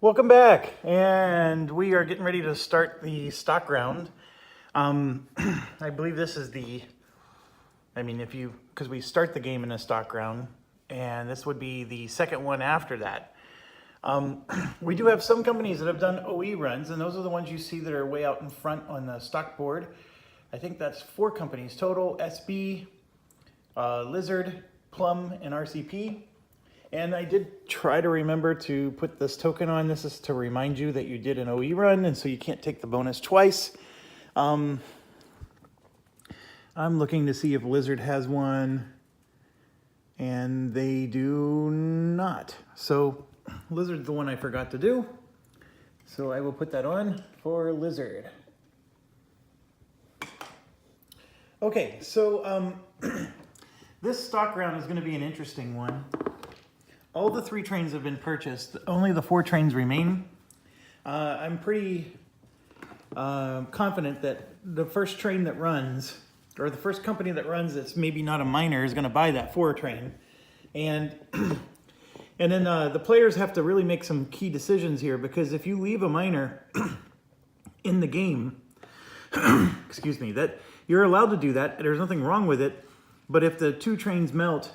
Welcome back, and we are getting ready to start the stock round. I believe this is because we start the game in a stock round, and this would be the second one after that. We do have some companies that have done OE runs, and those are the ones you see that are way out in front on the stock board. I think that's 4 companies total: SB, Lizard, Plum, and RCP. And I did try to remember to put this token on. This is to remind you that you did an OE run, and so you can't take the bonus twice. I'm looking to see if Lizard has one, and they do not. So Lizard's the one I forgot to do. So I will put that on for Lizard. Okay, so this stock round is going to be an interesting one. All the 3 trains have been purchased. Only the 4 trains remain. I'm pretty confident that the first train that runs, or the first company that runs that's maybe not a miner, is going to buy that 4 train. And then the players have to really make some key decisions here, because if you leave a miner in the game, excuse me, that you're allowed to do that. There's nothing wrong with it. But if the 2 trains melt,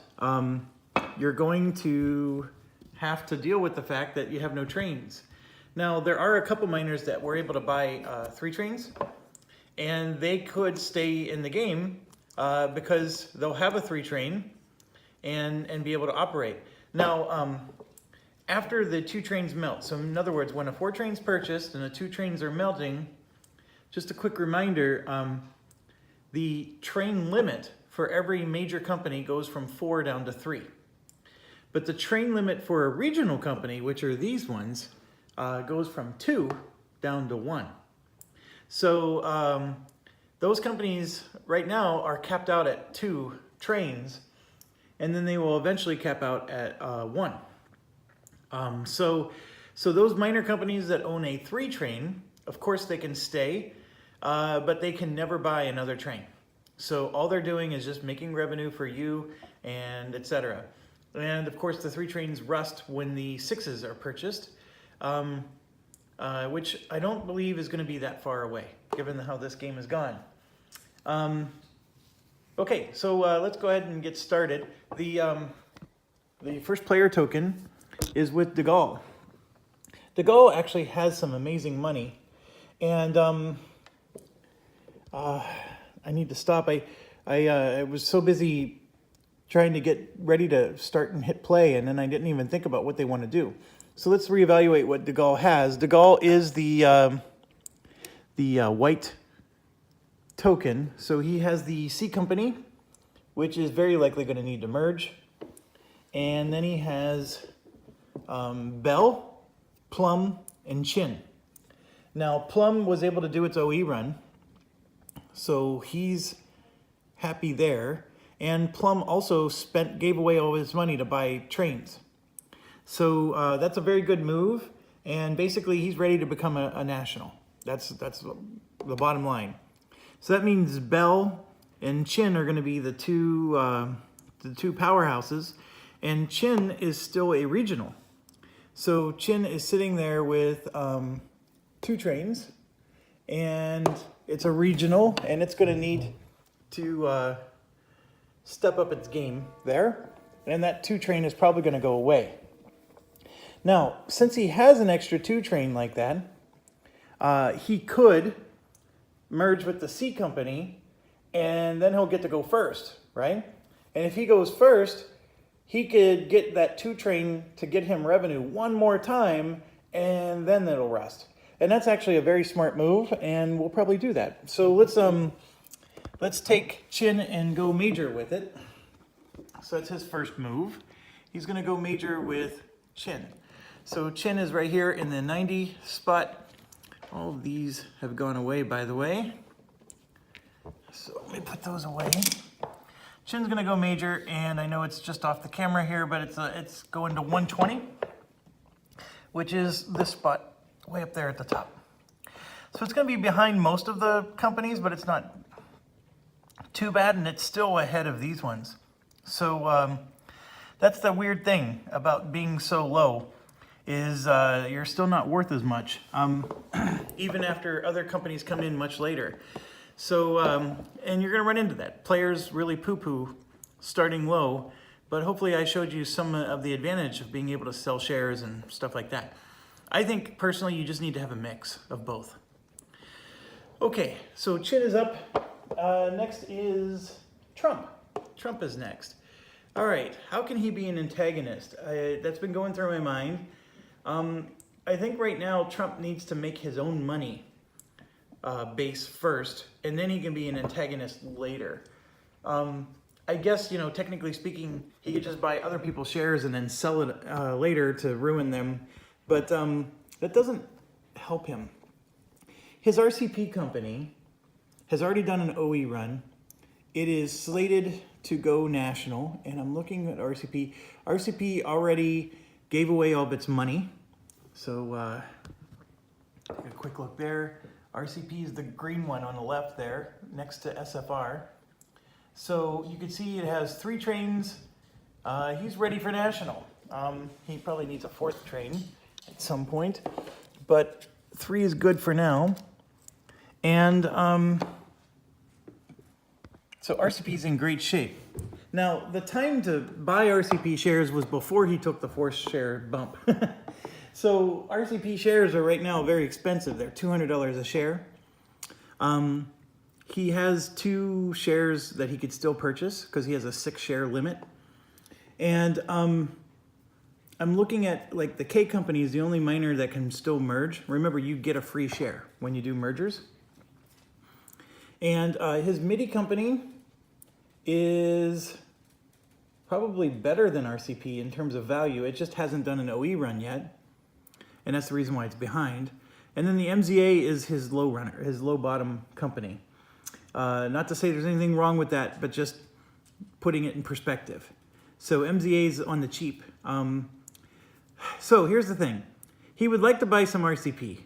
you're going to have to deal with the fact that you have no trains. Now, there are a couple miners that were able to buy 3 trains, and they could stay in the game because they'll have a 3 train and be able to operate. Now, after the 2 trains melt, so in other words, when a 4 train's purchased and the 2 trains are melting, just a quick reminder, the train limit for every major company goes from 4 down to 3. But the train limit for a regional company, which are these ones, goes from 2 down to 1. So those companies right now are capped out at 2 trains, and then they will eventually cap out at 1. So those minor companies that own a 3 train, of course they can stay, but they can never buy another train. So all they're doing is just making revenue for you and etc. And of course the 3 trains rust when the 6s are purchased, which I don't believe is going to be that far away, given how this game has gone. Okay, so let's go ahead and get started. The first player token is with De Gaulle. De Gaulle actually has some amazing money, and I need to stop. I was so busy trying to get ready to start and hit play, and then I didn't even think about what they want to do. So let's reevaluate what De Gaulle has. De Gaulle is the white token. So he has the C company, which is very likely going to need to merge. And then he has Bell, Plum, and Chin. Now, Plum was able to do its OE run, so he's happy there. And Plum also gave away all his money to buy trains. So that's a very good move. And basically, he's ready to become a national. That's the bottom line. So that means Bell and Chin are going to be the two powerhouses. And Chin is still a regional. So Chin is sitting there with 2 trains. And it's a regional, and it's going to need to step up its game there, and that 2 train is probably going to go away. Now, since he has an extra 2 train like that, he could merge with the C company, and then he'll get to go first, right? And if he goes first, he could get that 2 train to get him revenue one more time, and then it'll rust. And that's actually a very smart move, and we'll probably do that. So let's take Chin and go major with it. So that's his first move. He's going to go major with Chin. So Chin is right here in the 90 spot. All of these have gone away, by the way. So let me put those away. Chin's going to go major, and I know it's just off the camera here, but it's going to 120, which is this spot way up there at the top. So it's going to be behind most of the companies, but it's not too bad, and it's still ahead of these ones. So that's the weird thing about being so low, is you're still not worth as much, even after other companies come in much later. So, and you're going to run into that. Players really poo-poo starting low, but hopefully I showed you some of the advantage of being able to sell shares and stuff like that. I think personally you just need to have a mix of both. Okay, so Chin is up. Next is Trump. Trump is next. All right, how can he be an antagonist? That's been going through my mind. I think right now Trump needs to make his own money base first, and then he can be an antagonist later. I guess, you know, technically speaking, he could just buy other people's shares and then sell it later to ruin them, but that doesn't help him. His RCP company has already done an OE run. It is slated to go national, and I'm looking at RCP. RCP already gave away all of its money, so take a quick look there. RCP is the green one on the left there, next to SFR. So you can see it has 3 trains. He's ready for national. He probably needs a 4th train at some point, but 3 is good for now. And so RCP is in great shape. Now, the time to buy RCP shares was before he took the 4th share bump. So RCP shares are right now very expensive. They're $200 a share. He has 2 shares that he could still purchase because he has a 6 share limit. And I'm looking at, like, the K company is the only miner that can still merge. Remember, you get a free share when you do mergers. And his MIDI company is probably better than RCP in terms of value. It just hasn't done an OE run yet, and that's the reason why it's behind. And then the MZA is his low runner, his low bottom company. Not to say there's anything wrong with that, but just putting it in perspective. So MZA is on the cheap. So here's the thing. He would like to buy some RCP,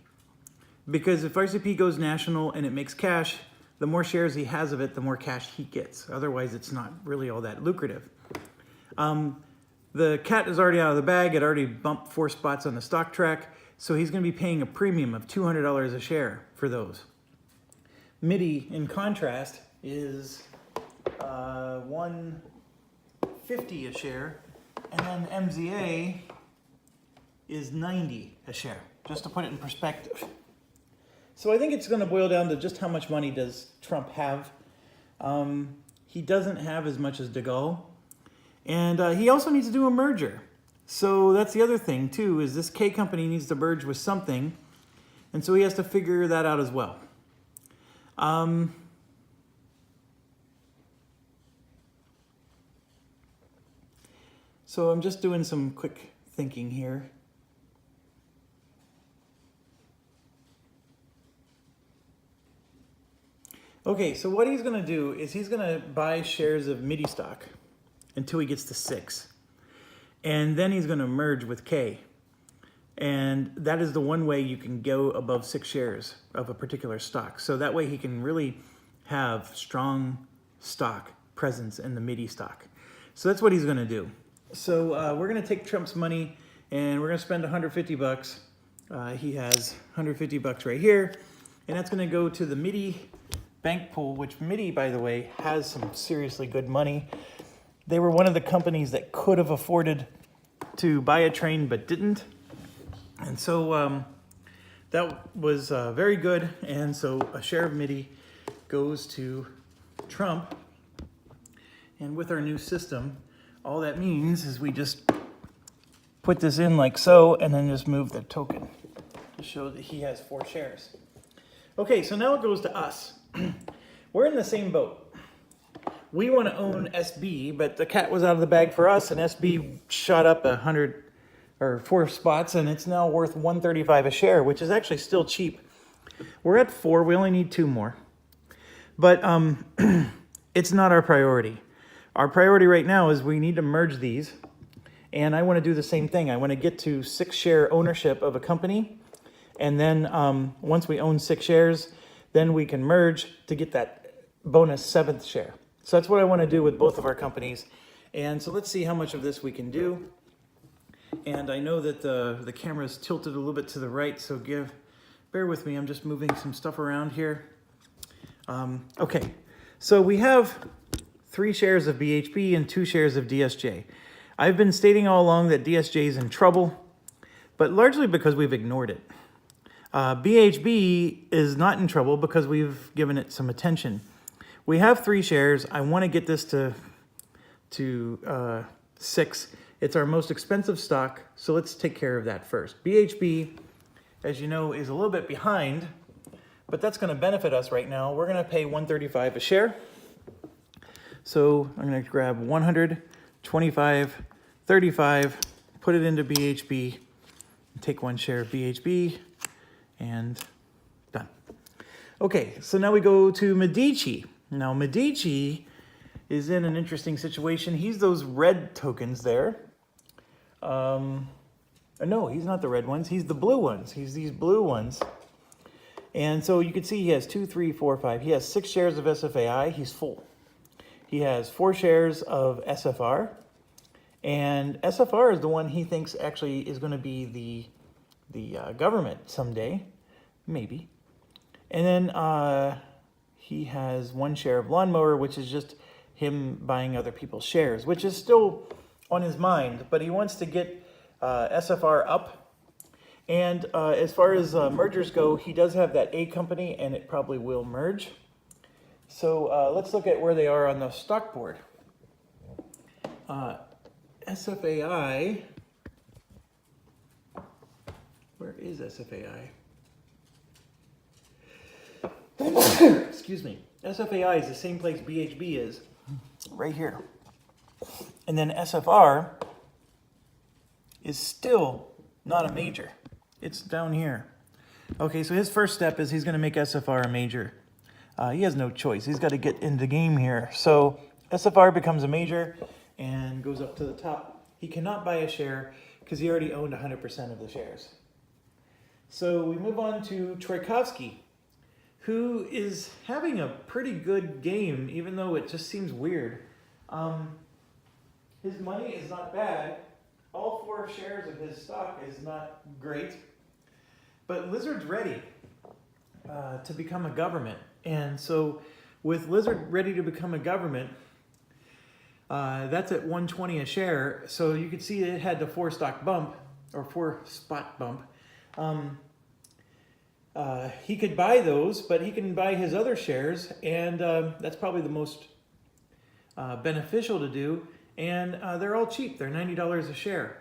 because if RCP goes national and it makes cash, the more shares he has of it, the more cash he gets. Otherwise, it's not really all that lucrative. The cat is already out of the bag. It already bumped 4 spots on the stock track, so he's going to be paying a premium of $200 a share for those. MIDI, in contrast, is $150 a share, and then MZA is $90 a share, just to put it in perspective. So I think it's going to boil down to just how much money does Trump have. He doesn't have as much as de Gaulle, and he also needs to do a merger. So that's the other thing too, is this K company needs to merge with something, and so he has to figure that out as well. So I'm just doing some quick thinking here. Okay, so what he's going to do is he's going to buy shares of MIDI stock until he gets to 6. And then he's going to merge with K. And that is the one way you can go above 6 shares of a particular stock. So that way he can really have strong stock presence in the MIDI stock. So that's what he's going to do. So we're going to take Trump's money and we're going to spend $150. He has $150 right here. And that's going to go to the MIDI bank pool, which MIDI, by the way, has some seriously good money. They were one of the companies that could have afforded to buy a train but didn't. And so that was very good. And so a share of MIDI goes to Trump. And with our new system, all that means is we just put this in like so, and then just move the token to show that he has 4 shares. Okay, so now it goes to us. We're in the same boat. We want to own SB, but the cat was out of the bag for us, and SB shot up 100 or 4 spots, and it's now worth $135 a share, which is actually still cheap. We're at 4. We only need 2 more. But it's not our priority. Our priority right now is we need to merge these, and I want to do the same thing. I want to get to 6 share ownership of a company, and then once we own 6 shares, then we can merge to get that bonus 7th share. So that's what I want to do with both of our companies. And so let's see how much of this we can do. And I know that the camera is tilted a little bit to the right, so bear with me. I'm just moving some stuff around here. Okay, so we have 3 shares of BHB and 2 shares of DSJ. I've been stating all along that DSJ is in trouble, but largely because we've ignored it. BHB is not in trouble because we've given it some attention. We have 3 shares. I want to get this to 6. It's our most expensive stock, so let's take care of that first. BHB, as you know, is a little bit behind, but that's going to benefit us right now. We're going to pay $135 a share. So I'm going to grab 100, 25, 35, put it into BHB, take 1 share of BHB, and done. Okay, so now we go to Medici. Now Medici is in an interesting situation. He's those red tokens there. No, he's not the red ones. He's the blue ones. He's these blue ones. And so you can see he has 2, 3, 4, 5. He has 6 shares of SFAI. He's full. He has 4 shares of SFR. And SFR is the one he thinks actually is going to be the government someday. Maybe. And then he has 1 share of Lawnmower, which is just him buying other people's shares, which is still on his mind, but he wants to get SFR up. And as far as mergers go, he does have that A company, and it probably will merge. So let's look at where they are on the stock board. SFAI, where is SFAI? Excuse me. SFAI is the same place BHB is, right here. And then SFR is still not a major. It's down here. Okay, so his first step is he's going to make SFR a major. He has no choice. He's got to get in the game here. So SFR becomes a major and goes up to the top. He cannot buy a share because he already owned 100% of the shares. So we move on to Tchaikovsky, who is having a pretty good game, even though it just seems weird. His money is not bad. All 4 shares of his stock is not great. But Lizard's ready to become a government. And so with Lizard ready to become a government, that's at $120 a share. So you could see it had the 4 stock bump, or 4 spot bump. He could buy those, but he can buy his other shares, and that's probably the most beneficial to do. And they're all cheap. They're $90 a share.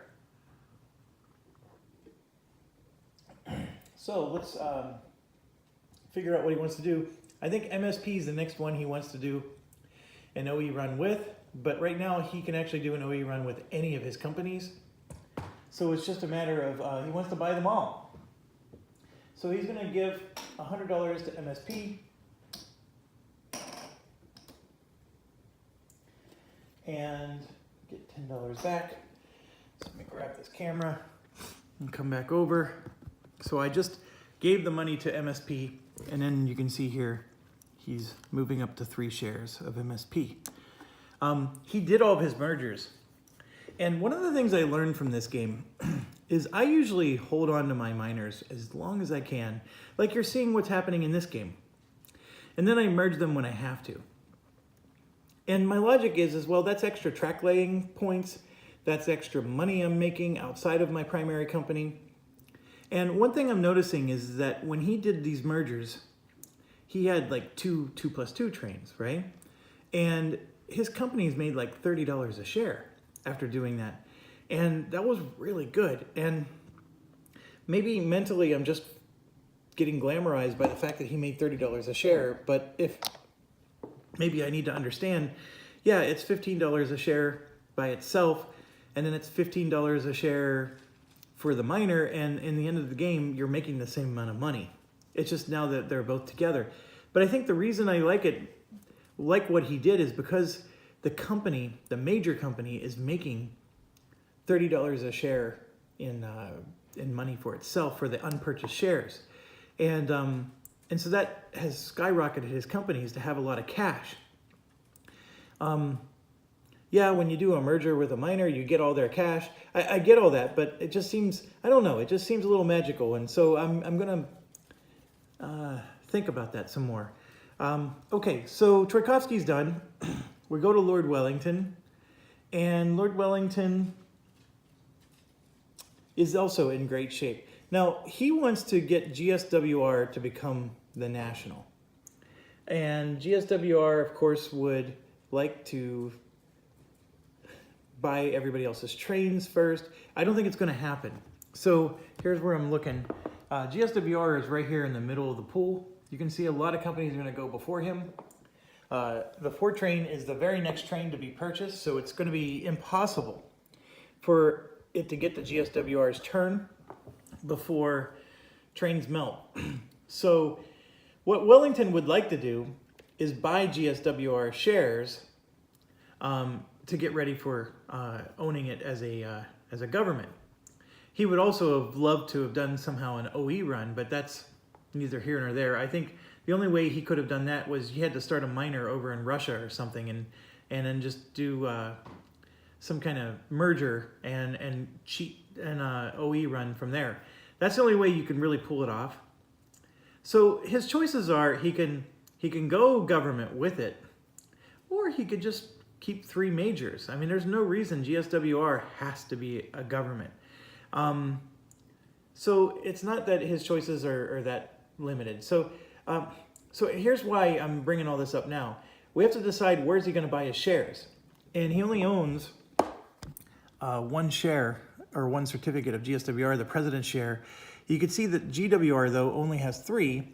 So let's figure out what he wants to do. I think MSP is the next one he wants to do an OE run with, but right now he can actually do an OE run with any of his companies. So it's just a matter of he wants to buy them all. So he's going to give $100 to MSP. And get $10 back. So let me grab this camera and come back over. So I just gave the money to MSP, and then you can see here he's moving up to 3 shares of MSP. He did all of his mergers. And one of the things I learned from this game is I usually hold on to my miners as long as I can. Like you're seeing what's happening in this game. And then I merge them when I have to. And my logic is well, that's extra track laying points. That's extra money I'm making outside of my primary company. And one thing I'm noticing is that when he did these mergers, he had like 2 2+2 trains, right? And his company's made like $30 a share after doing that. And that was really good. And maybe mentally I'm just getting glamorized by the fact that he made $30 a share. But if maybe I need to understand, yeah, it's $15 a share by itself, and then it's $15 a share for the miner, and in the end of the game, you're making the same amount of money. It's just now that they're both together. But I think the reason I like what he did, is because the company, the major company, is making $30 a share in money for itself for the unpurchased shares. And so that has skyrocketed his companies to have a lot of cash. yeah, when you do a merger with a miner, you get all their cash. I get all that, but it just seems, I don't know, it just seems a little magical. And so I'm going to think about that some more. Okay, so Tchaikovsky's done. We go to Lord Wellington, and Lord Wellington is also in great shape. Now, he wants to get GSWR to become the national. And GSWR, of course, would like to buy everybody else's trains first. I don't think it's going to happen. So here's where I'm looking. GSWR is right here in the middle of the pool. You can see a lot of companies are going to go before him. The Ford train is the very next train to be purchased, so it's going to be impossible for it to get to GSWR's turn before trains melt. So what Wellington would like to do is buy GSWR shares to get ready for owning it as a government. He would also have loved to have done somehow an OE run, but that's neither here nor there. I think the only way he could have done that was he had to start a miner over in Russia or something, and then just do some kind of merger and cheat an OE run from there. That's the only way you can really pull it off. So his choices are he can go government with it, or he could just keep 3 majors. I mean, there's no reason GSWR has to be a government. So it's not that his choices are that limited. So here's why I'm bringing all this up now. We have to decide where's he going to buy his shares. And he only owns 1 share or 1 certificate of GSWR, the president's share. You can see that GWR, though, only has 3.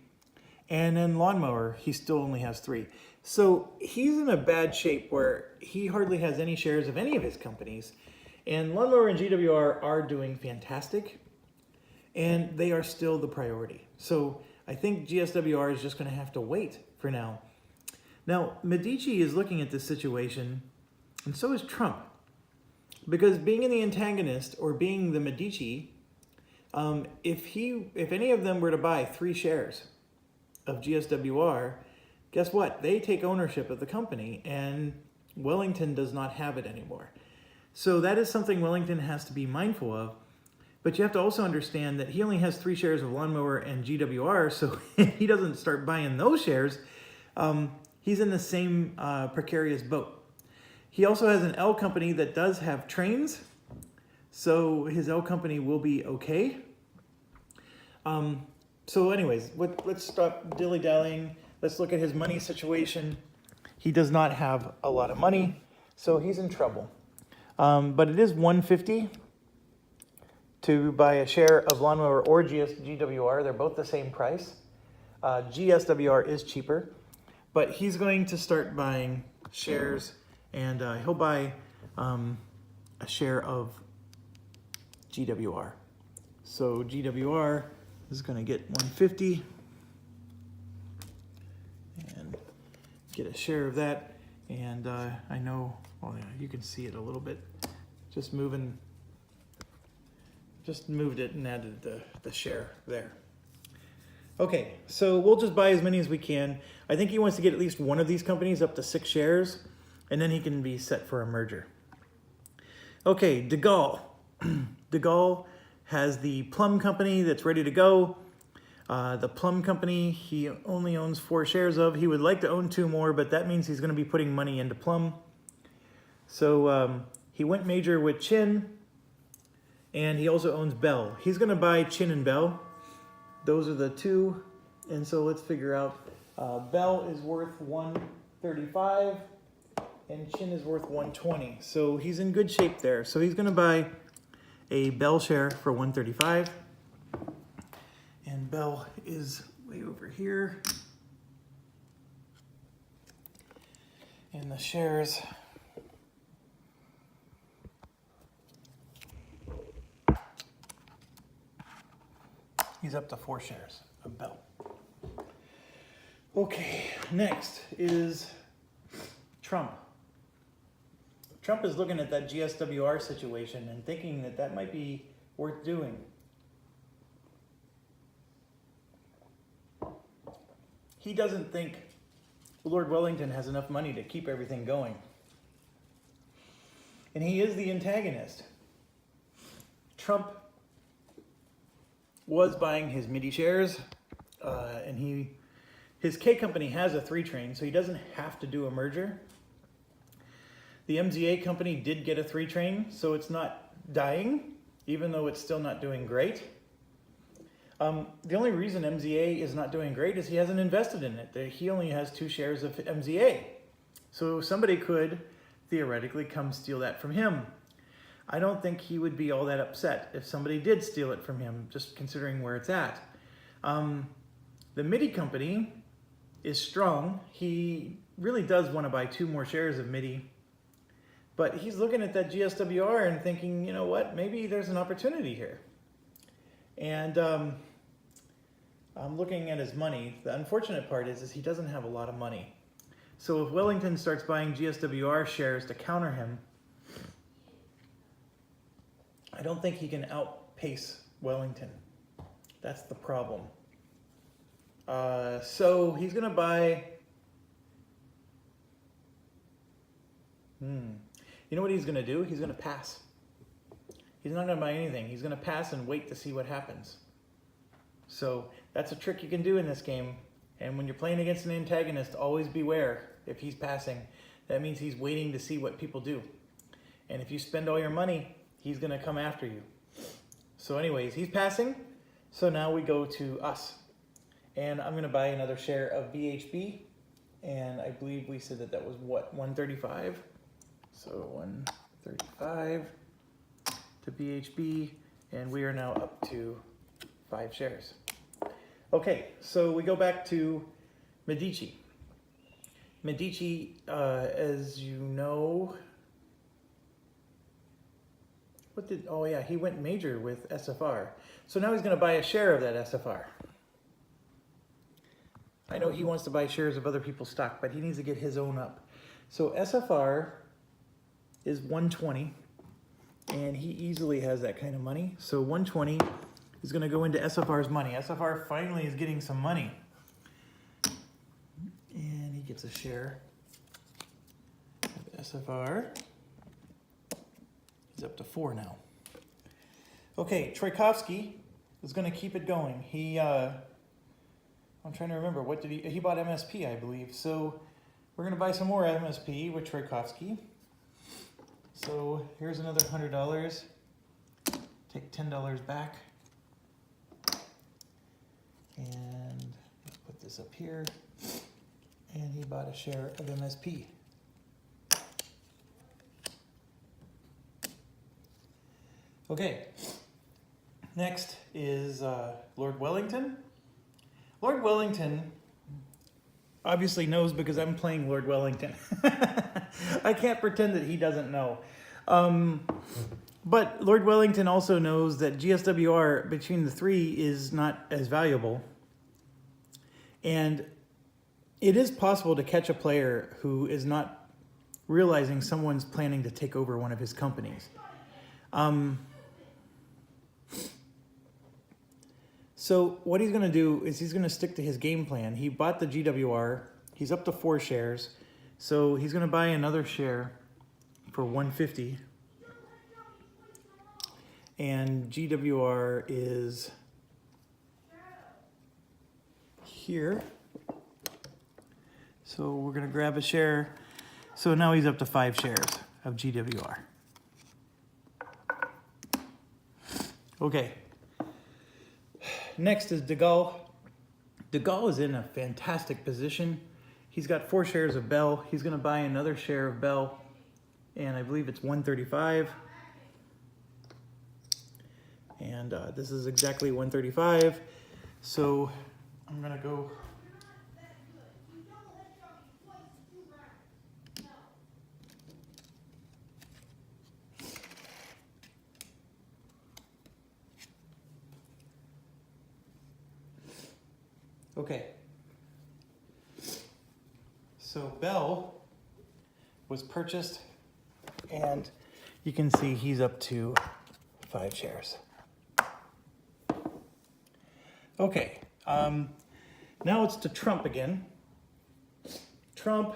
And then Lawnmower, he still only has 3. So he's in a bad shape where he hardly has any shares of any of his companies. And Lawnmower and GWR are doing fantastic, and they are still the priority. So I think GSWR is just going to have to wait for now. Now, Medici is looking at this situation, and so is Trump. Because being in the antagonist or being the Medici, if any of them were to buy 3 shares of GSWR, guess what? They take ownership of the company, and Wellington does not have it anymore. So that is something Wellington has to be mindful of. But you have to also understand that he only has 3 shares of Lawnmower and GWR, so if he doesn't start buying those shares, he's in the same precarious boat. He also has an L company that does have trains, so his L company will be okay. So anyways, let's stop dilly-dallying. Let's look at his money situation. He does not have a lot of money, so he's in trouble. But it is $150 to buy a share of Lawnmower or GWR. They're both the same price. GSWR is cheaper, but he's going to start buying shares, and he'll buy a share of GWR. So GWR is going to get $150 and get a share of that. And I know, well, yeah, you can see it a little bit. Just moved it and added the share there. Okay, so we'll just buy as many as we can. I think he wants to get at least one of these companies up to 6 shares, and then he can be set for a merger. Okay, De Gaulle. De Gaulle has the Plum Company that's ready to go. The Plum Company, he only owns 4 shares of. He would like to own 2 more, but that means he's going to be putting money into Plum. So he went major with Chin, and he also owns Bell. He's going to buy Chin and Bell. Those are the 2, and so let's figure out. Bell is worth $135, and Chin is worth $120. So he's in good shape there. So he's going to buy a Bell share for $135. And Bell is way over here. And the shares, he's up to 4 shares of Bell. Okay, next is Trump. Trump is looking at that GSWR situation and thinking that that might be worth doing. He doesn't think Lord Wellington has enough money to keep everything going. and he is the antagonist. Trump was buying his MIDI shares, and his K company has a 3 train, so he doesn't have to do a merger. The MZA company did get a 3 train, so it's not dying, even though it's still not doing great. The only reason MZA is not doing great is he hasn't invested in it. He only has 2 shares of MZA. So somebody could theoretically come steal that from him. I don't think he would be all that upset if somebody did steal it from him, just considering where it's at. The MIDI company is strong. He really does want to buy 2 more shares of MIDI, but he's looking at that GSWR and thinking, you know what, maybe there's an opportunity here. And I'm looking at his money. The unfortunate part is he doesn't have a lot of money. So if Wellington starts buying GSWR shares to counter him, I don't think he can outpace Wellington. That's the problem. So he's going to buy... You know what he's going to do? He's going to pass. He's not going to buy anything. He's going to pass and wait to see what happens. So that's a trick you can do in this game. And when you're playing against an antagonist, always beware if he's passing. That means he's waiting to see what people do. And if you spend all your money, he's going to come after you. So anyways, he's passing. So now we go to us. And I'm going to buy another share of BHB. And I believe we said that that was what, 135? So 135 to BHB. And we are now up to 5 shares. Okay, so we go back to Medici. Medici, as you know, he went major with SFR. So now he's going to buy a share of that SFR. I know he wants to buy shares of other people's stock, but he needs to get his own up. So SFR is 120, and he easily has that kind of money. So 120 is going to go into SFR's money. SFR finally is getting some money. And he gets a share of SFR. He's up to 4 now. Okay, Tchaikovsky is going to keep it going. I'm trying to remember, what did he bought MSP, I believe. So we're going to buy some more MSP with Tchaikovsky. So here's another $100. Take $10 back. And let's put this up here. And he bought a share of MSP. Okay, next is Lord Wellington. Lord Wellington obviously knows because I'm playing Lord Wellington. I can't pretend that he doesn't know. But Lord Wellington also knows that GSWR between the 3 is not as valuable. And it is possible to catch a player who is not realizing someone's planning to take over one of his companies. So what he's going to do is he's going to stick to his game plan. He bought the GWR. He's up to 4 shares. So he's going to buy another share for 150. And GWR is here. So we're going to grab a share. So now he's up to 5 shares of GWR. Okay. Next is De Gaulle. De Gaulle is in a fantastic position. He's got 4 shares of Bell. He's going to buy another share of Bell, and I believe it's 135. And this is exactly 135. So I'm going to go. Okay, so Bell was purchased, and you can see he's up to 5 shares. Okay, now it's to Trump again. Trump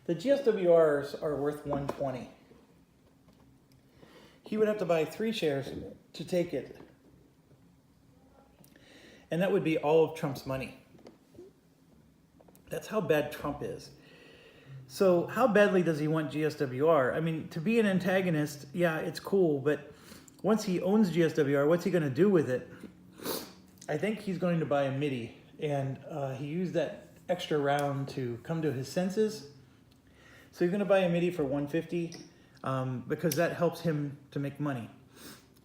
The GSWRs are worth 120. He would have to buy 3 shares to take it. And that would be all of Trump's money. That's how bad Trump is. So how badly does he want GSWR? I mean, to be an antagonist, yeah, it's cool, but once he owns GSWR, what's he going to do with it? I think he's going to buy a MIDI, and he used that extra round to come to his senses. So he's going to buy a MIDI for 150 because that helps him to make money.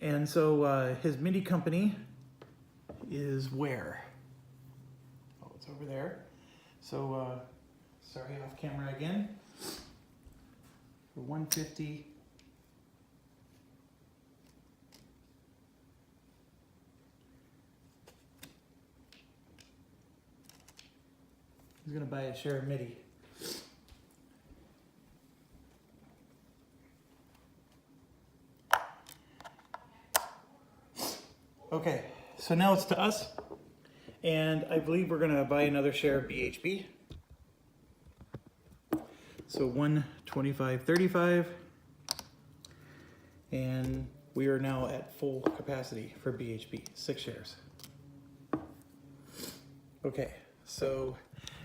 And so his MIDI company is where? Oh, it's over there. So, sorry, off camera again. For 150. He's going to buy a share of MIDI. Okay, so now it's to us. And I believe we're going to buy another share of BHB. So 125.35. And we are now at full capacity for BHB, 6 shares. Okay, so,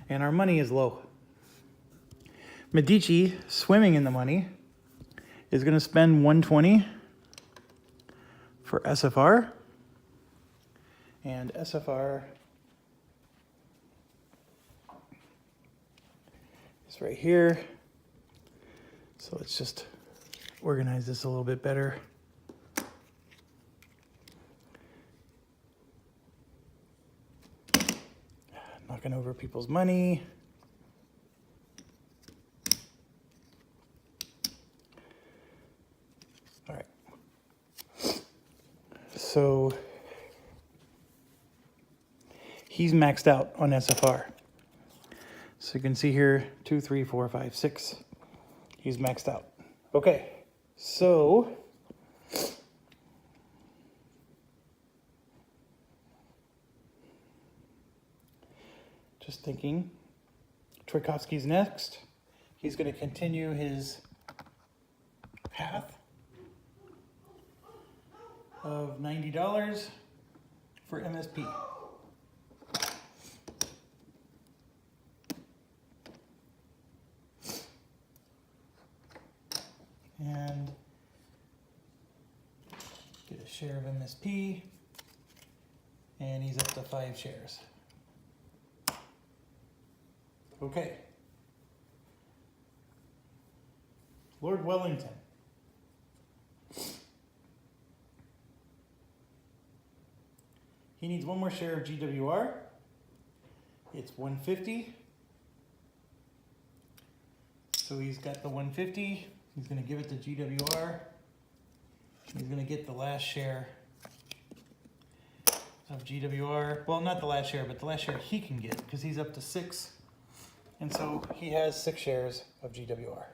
and our money is low. Medici, swimming in the money, is going to spend 120 for SFR. And SFR is right here. So let's just organize this a little bit better. Knocking over people's money. All right. So he's maxed out on SFR. So you can see here, 2, 3, 4, 5, 6. He's maxed out. Okay, so just thinking, Tchaikovsky's next. He's going to continue his path of $90 for MSP. And get a share of MSP, and he's up to 5 shares. Okay. Lord Wellington. He needs 1 more share of GWR. It's 150. So he's got the 150. He's going to give it to GWR. He's going to get the last share of GWR. Well, not the last share, but the last share he can get because he's up to 6. And so he has 6 shares of GWR.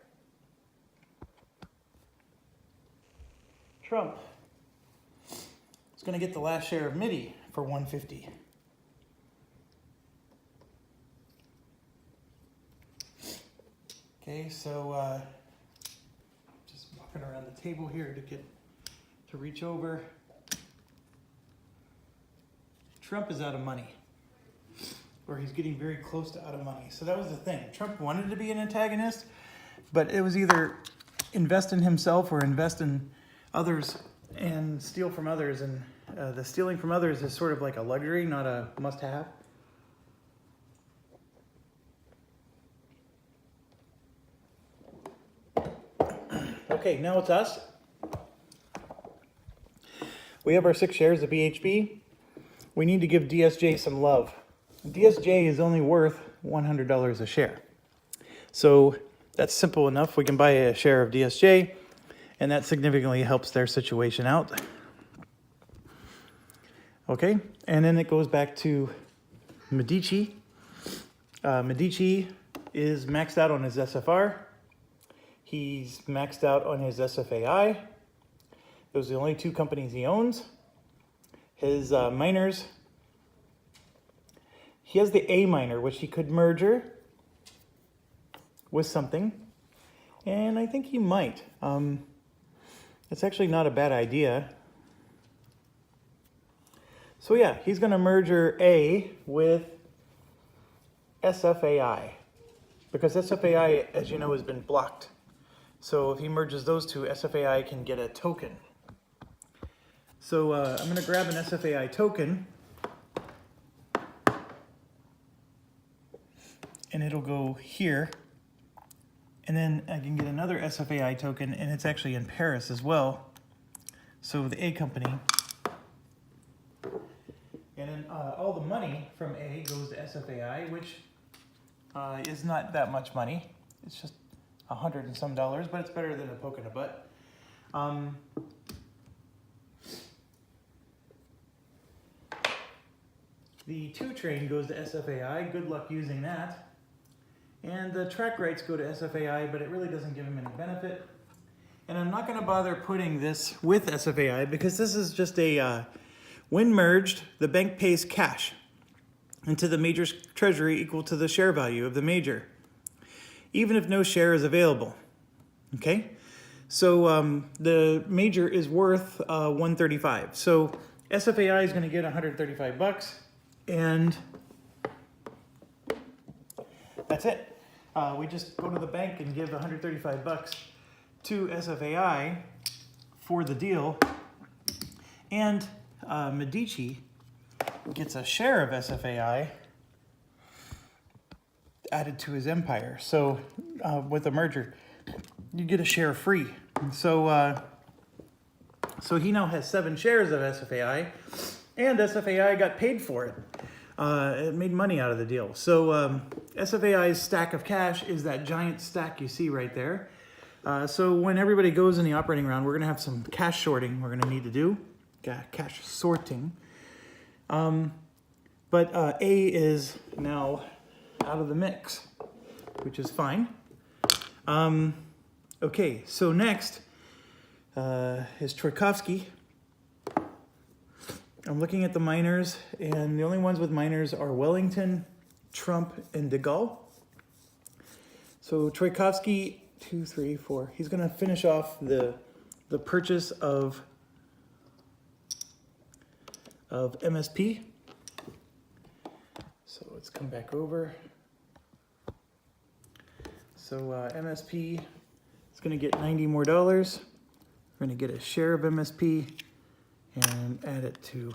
Trump is going to get the last share of MIDI for 150. Okay, so around the table here to reach over. Trump is out of money, or he's getting very close to out of money. So that was the thing. Trump wanted to be an antagonist, but it was either invest in himself or invest in others and steal from others. And the stealing from others is sort of like a luxury, not a must-have. Okay, now it's us. We have our 6 shares of BHB. We need to give DSJ some love. DSJ is only worth $100 a share. So that's simple enough. We can buy a share of DSJ, and that significantly helps their situation out. Okay, and then it goes back to Medici. Medici is maxed out on his SFR. He's maxed out on his SFAI. Those are the only 2 companies he owns. His miners, he has the A miner, which he could merger with something, and I think he might. It's actually not a bad idea. So yeah, he's going to merger A with SFAI, because SFAI, as you know, has been blocked. So if he merges those two, SFAI can get a token. So I'm going to grab an SFAI token, and it'll go here. And then I can get another SFAI token, and it's actually in Paris as well. So the A company. And then all the money from A goes to SFAI, which is not that much money. It's just $100 and some, but it's better than a poke in the butt. The 2 train goes to SFAI. Good luck using that. And the track rights go to SFAI, but it really doesn't give them any benefit. And I'm not going to bother putting this with SFAI because this is just a, when merged, the bank pays cash into the major's treasury equal to the share value of the major, even if no share is available. Okay? So the major is worth $135. So SFAI is going to get $135, and that's it. We just go to the bank and give $135 to SFAI for the deal, and Medici gets a share of SFAI added to his empire. So with a merger, you get a share free. And so he now has 7 shares of SFAI, and SFAI got paid for it. It made money out of the deal. So SFAI's stack of cash is that giant stack you see right there. So when everybody goes in the operating round, we're going to have some cash sorting we're going to need to do. Cash sorting. But A is now out of the mix, which is fine. Okay, so next is Tchaikovsky. I'm looking at the minors, and the only ones with minors are Wellington, Trump, and de Gaulle. So Tchaikovsky, 2, 3, 4. He's going to finish off the purchase of MSP. So let's come back over. So MSP is going to get $90 more. We're going to get a share of MSP and add it to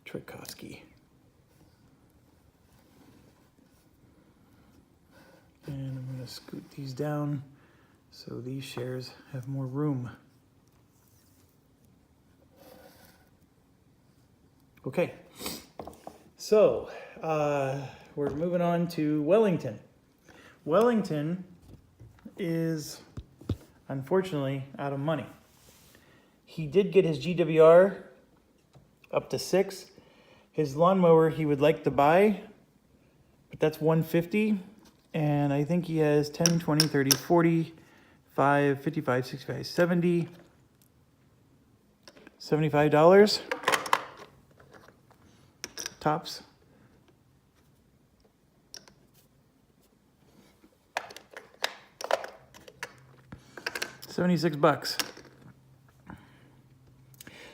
Tchaikovsky. And I'm going to scoot these down so these shares have more room. Okay, so we're moving on to Wellington. Wellington is unfortunately out of money. He did get his GWR up to 6. His lawnmower he would like to buy, but that's $150. And I think he has 10, 20, 30, 40, 55, 65, 70, $75 tops. $76.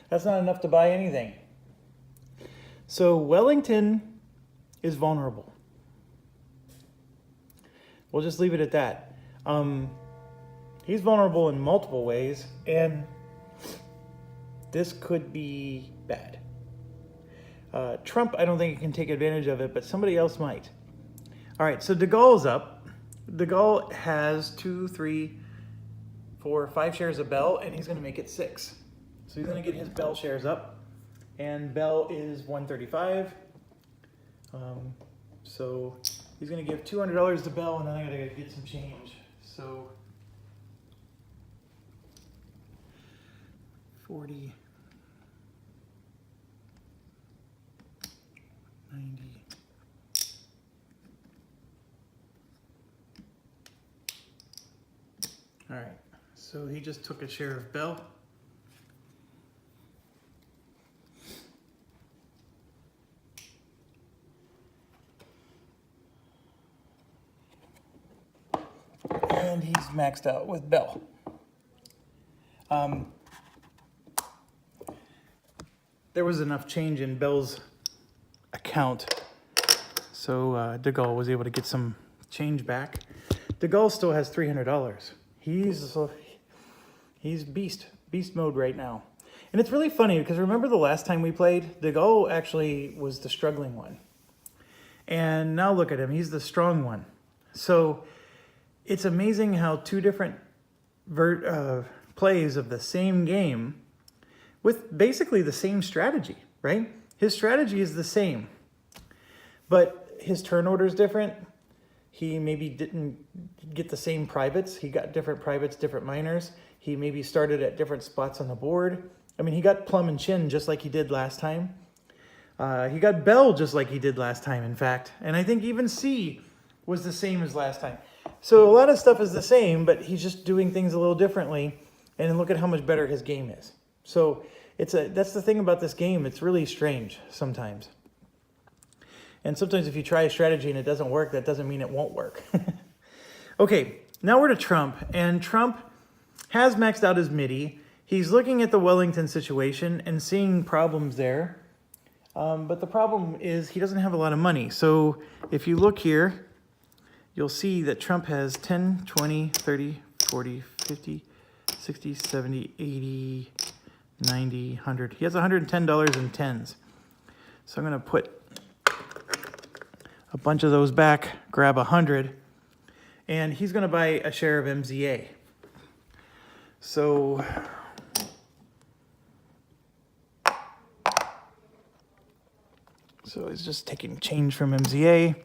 That's not enough to buy anything. So Wellington is vulnerable. We'll just leave it at that. He's vulnerable in multiple ways, and this could be bad. Trump, I don't think he can take advantage of it, but somebody else might. All right, so de Gaulle's up. De Gaulle has 2, 3, 4, 5 shares of Bell, and he's going to make it 6. So he's going to get his Bell shares up, and Bell is $135. So he's going to give $200 to Bell, and then I got to get some change. So 40, 90. All right, so he just took a share of Bell. and he's maxed out with Bell. There was enough change in Bell's account, so De Gaulle was able to get some change back. De Gaulle still has $300. He's beast mode right now. And it's really funny because remember the last time we played, De Gaulle actually was the struggling one. And now look at him, he's the strong one. So it's amazing how two different plays of the same game with basically the same strategy, right? His strategy is the same, but his turn order is different. He maybe didn't get the same privates. He got different privates, different minors. He maybe started at different spots on the board. I mean, he got plum and chin just like he did last time. He got Bell just like he did last time, in fact. And I think even C was the same as last time. So a lot of stuff is the same, but he's just doing things a little differently. And look at how much better his game is. So that's the thing about this game. It's really strange sometimes. And sometimes if you try a strategy and it doesn't work, that doesn't mean it won't work. Okay, now we're to Trump. And Trump has maxed out his MIDI. He's looking at the Wellington situation and seeing problems there. But the problem is he doesn't have a lot of money. So if you look here, you'll see that Trump has 10, 20, 30, 40, 50, 60, 70, 80, 90, 100. He has $110 in tens. So I'm going to put a bunch of those back, grab 100, and he's going to buy a share of MZA. So he's just taking change from MZA,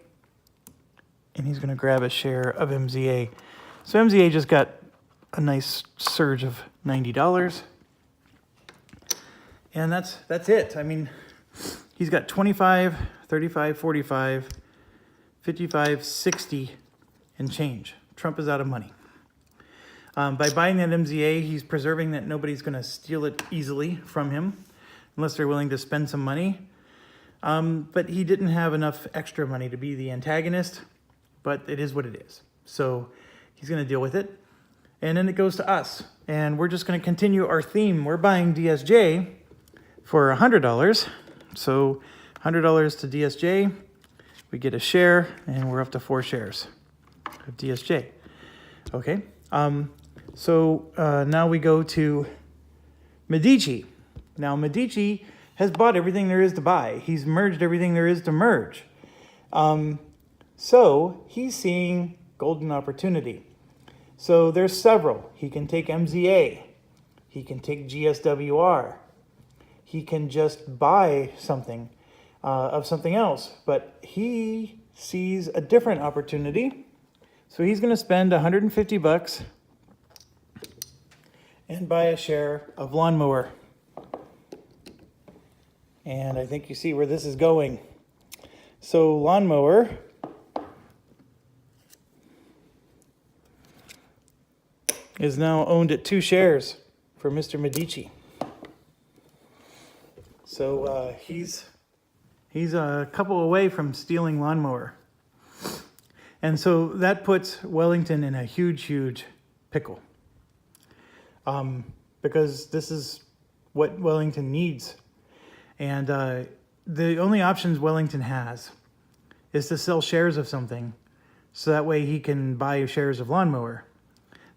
and he's going to grab a share of MZA. So MZA just got a nice surge of $90. And that's it. I mean, he's got 25, 35, 45, 55, 60, and change. Trump is out of money. By buying that MZA, he's preserving that nobody's going to steal it easily from him, unless they're willing to spend some money. But he didn't have enough extra money to be the antagonist, but it is what it is. So he's going to deal with it. And then it goes to us. And we're just going to continue our theme. We're buying DSJ for $100. So $100 to DSJ. We get a share, and we're up to 4 shares of DSJ. Okay. Now we go to Medici. Now Medici has bought everything there is to buy. He's merged everything there is to merge. So he's seeing golden opportunity. So there's several. He can take MZA. He can take GSWR. He can just buy something of something else. But he sees a different opportunity. So he's going to spend $150 and buy a share of lawnmower. And I think you see where this is going. So lawnmower is now owned at 2 shares for Mr. Medici. So he's a couple away from stealing lawnmower. And so that puts Wellington in a huge pickle. Because this is what Wellington needs. And the only options Wellington has is to sell shares of something so that way he can buy shares of lawnmower.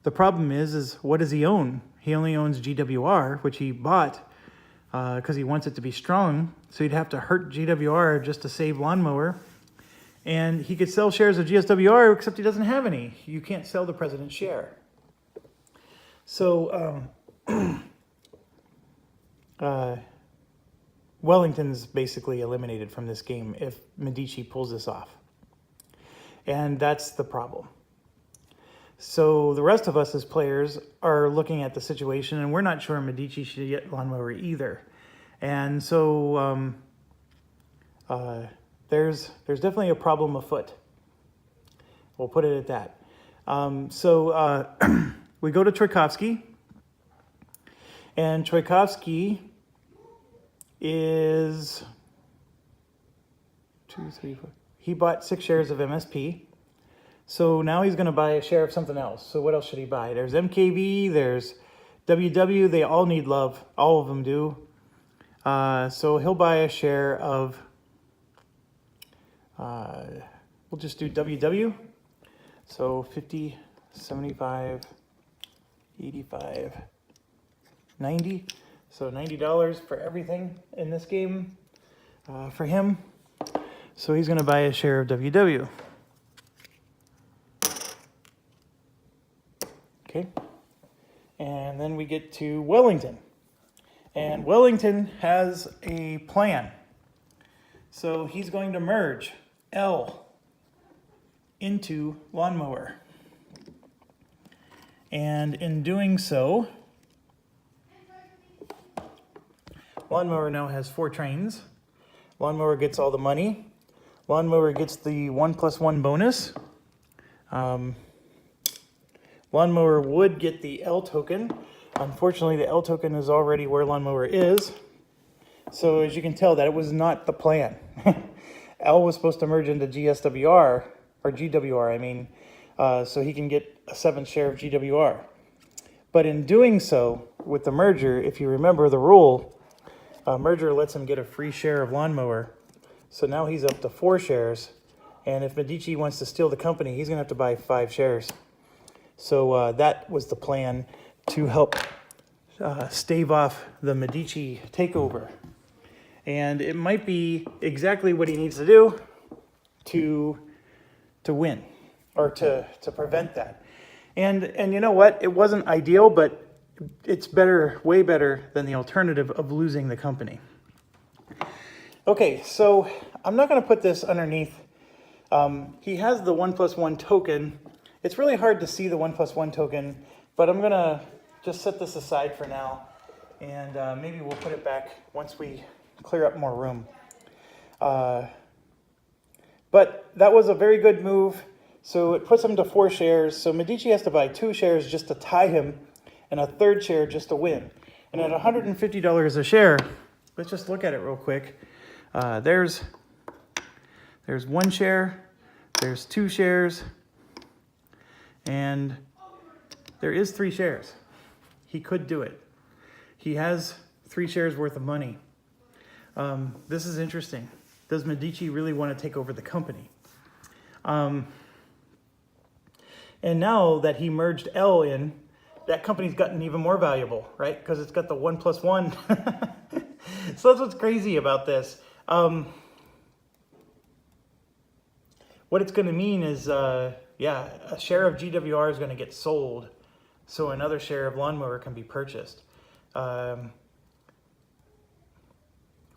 The problem is what does he own? He only owns GWR, which he bought because he wants it to be strong. So he'd have to hurt GWR just to save lawnmower. And he could sell shares of GSWR, except he doesn't have any. You can't sell the president's share. So Wellington's basically eliminated from this game if Medici pulls this off. And that's the problem. So the rest of us as players are looking at the situation, and we're not sure Medici should get lawnmower either. And so there's definitely a problem afoot. We'll put it at that. We go to Tchaikovsky, and Tchaikovsky is 2, 3, 4. He bought 6 shares of MSP. So now he's going to buy a share of something else. So what else should he buy? There's MKV, there's WW. They all need love. All of them do. So he'll buy a share of, we'll just do WW. So 50, 75, 85, 90. So $90 for everything in this game for him. So he's going to buy a share of WW. Okay. And then we get to Wellington. And Wellington has a plan. So he's going to merge L into Lawnmower. And in doing so, Lawnmower now has 4 trains. Lawnmower gets all the money. Lawnmower gets the 1+1 bonus. Lawnmower would get the L token. Unfortunately, the L token is already where Lawnmower is. So as you can tell, that was not the plan. L was supposed to merge into GSWR, or GWR, I mean, so he can get a 7th share of GWR. But in doing so, with the merger, if you remember the rule, merger lets him get a free share of Lawnmower. So now he's up to 4 shares. And if Medici wants to steal the company, he's going to have to buy 5 shares. So that was the plan to help stave off the Medici takeover. And it might be exactly what he needs to do to win, or to prevent that. And you know what? It wasn't ideal, but it's better, way better than the alternative of losing the company. Okay, so I'm not going to put this underneath. He has the 1+1 token. It's really hard to see the 1+1 token, but I'm going to just set this aside for now, and maybe we'll put it back once we clear up more room. But that was a very good move. So it puts him to 4 shares. So Medici has to buy 2 shares just to tie him, and a 3rd share just to win. And at $150 a share, let's just look at it real quick. There's 1 share, there's 2 shares, and there is 3 shares. He could do it. He has 3 shares worth of money. This is interesting. Does Medici really want to take over the company? And now that he merged L in, that company's gotten even more valuable, right? Because it's got the 1+1. So that's what's crazy about this. What it's going to mean is, yeah, a share of GWR is going to get sold, so another share of Lawnmower can be purchased.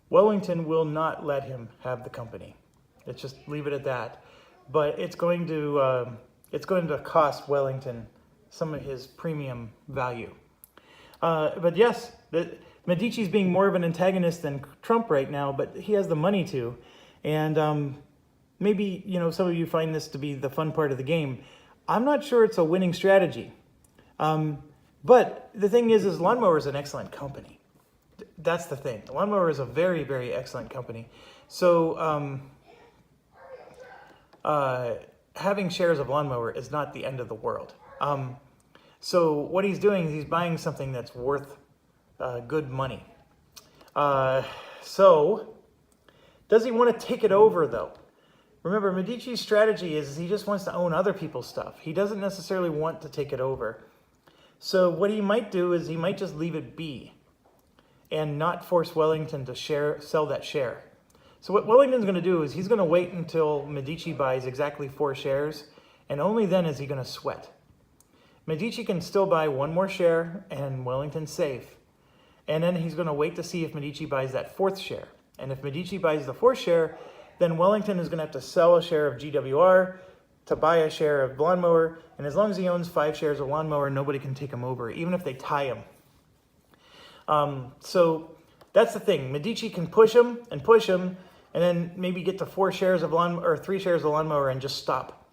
Wellington will not let him have the company. Let's just leave it at that. But it's going to cost Wellington some of his premium value. But yes, Medici's being more of an antagonist than Trump right now, but he has the money to. And maybe, you know, some of you find this to be the fun part of the game. I'm not sure it's a winning strategy. But the thing is Lawnmower is an excellent company. That's the thing. Lawnmower is a very, very excellent company. So having shares of Lawnmower is not the end of the world. So what he's doing is he's buying something that's worth good money. So does he want to take it over, though? Remember, Medici's strategy is he just wants to own other people's stuff. He doesn't necessarily want to take it over. So what he might do is he might just leave it be and not force Wellington to sell that share. So what Wellington's going to do is he's going to wait until Medici buys exactly 4 shares, and only then is he going to sweat. Medici can still buy 1 more share, and Wellington's safe. And then he's going to wait to see if Medici buys that 4th share. And if Medici buys the 4th share, then Wellington is going to have to sell a share of GWR to buy a share of Lawnmower. And as long as he owns 5 shares of Lawnmower, nobody can take him over, even if they tie him. So that's the thing. Medici can push him, and then maybe get to 4 shares of Lawnmower, or 3 shares of Lawnmower, and just stop.